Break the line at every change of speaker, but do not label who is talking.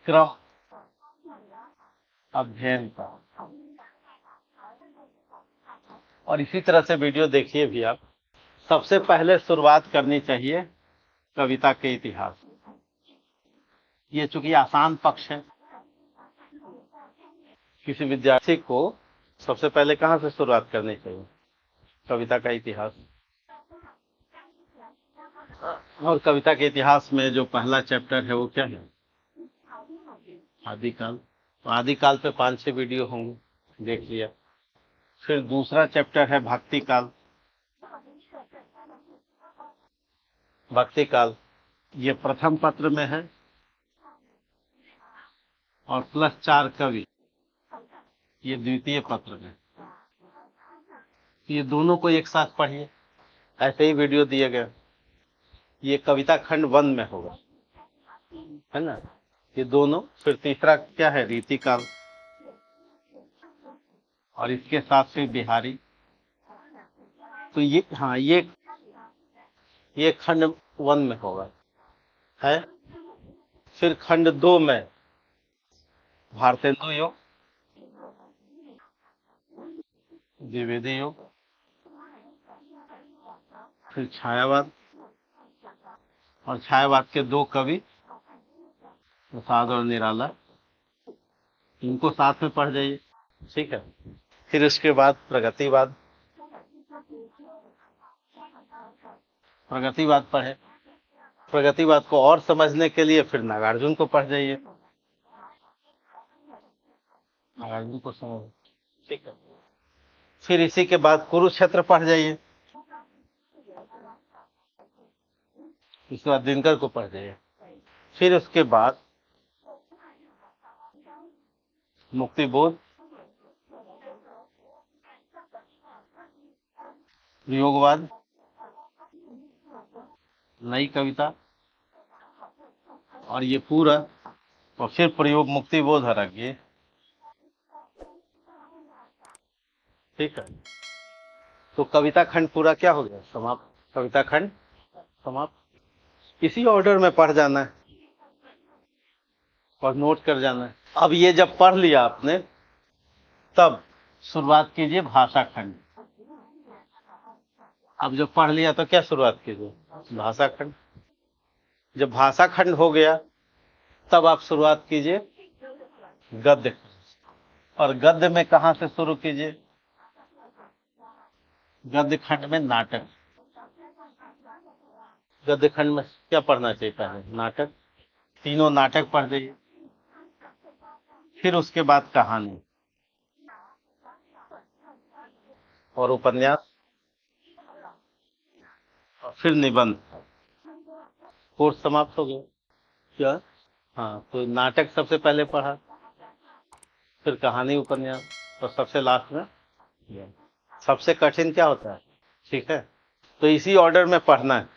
क्रम अध्ययन का। और इसी तरह से वीडियो देखिए भी आप। सबसे पहले शुरुआत करनी चाहिए कविता के इतिहास। ये चूंकि आसान पक्ष है, किसी विद्यार्थी को सबसे पहले कहाँ से शुरुआत करनी चाहिए? कविता का इतिहास। और कविता के इतिहास में जो पहला चैप्टर है वो क्या है? आदिकाल। तो आदिकाल पे 5-6 वीडियो होंगे, देख लिया। फिर दूसरा चैप्टर है भक्ति काल। भक्ति काल ये प्रथम पत्र में है, और +4 कवि ये द्वितीय पत्र में। ये दोनों को एक साथ पढ़िए, ऐसे ही वीडियो दिए गए। ये कविता खंड 1 में होगा, है ना, ये दोनों। फिर तीसरा क्या है? रीति काल, और इसके साथ फिर बिहारी। तो ये, हाँ, ये खंड 1 में होगा, है। फिर खंड 2 में भारतेंदु योग, द्विवेदी योग, फिर छायावाद। और छायावाद के 2 कवि प्रसाद और निराला, इनको साथ में पढ़ जाइए, ठीक है। फिर उसके बाद प्रगतिवाद। प्रगतिवाद पढ़े। प्रगतिवाद को और समझने के लिए फिर नागार्जुन को पढ़ जाइए, नागार्जुन को समझ, ठीक है। फिर इसी के बाद कुरुक्षेत्र पढ़ जाइए, इसके बाद दिनकर को पढ़ जाइए। फिर उसके बाद मुक्तिबोध, प्रयोगवाद, नई कविता, और ये पूरा। और फिर प्रयोग, मुक्तिबोध, हरज्ञ, ठीक है। तो कविता खंड पूरा क्या हो गया? समाप्त। कविता खंड समाप्त। इसी ऑर्डर में पढ़ जाना है और नोट कर जाना है। अब ये जब पढ़ लिया आपने, तब शुरुआत कीजिए भाषा खंड। अब जब पढ़ लिया तो क्या शुरुआत कीजिए? भाषा खंड। जब भाषा खंड हो गया, तब आप शुरुआत कीजिए गद्य। और गद्य में कहां से शुरू कीजिए? गद्य खंड में नाटक। गद्य खंड में क्या पढ़ना चाहिए? पहले नाटक, तीनों नाटक पढ़ जाइए। फिर उसके बाद कहानी और उपन्यास, और फिर निबंध। कोर्स समाप्त हो गया क्या? हाँ, तो नाटक सबसे पहले पढ़ा, फिर कहानी, उपन्यास, और सबसे लास्ट में। सबसे कठिन क्या होता है? ठीक है, तो इसी ऑर्डर में पढ़ना है।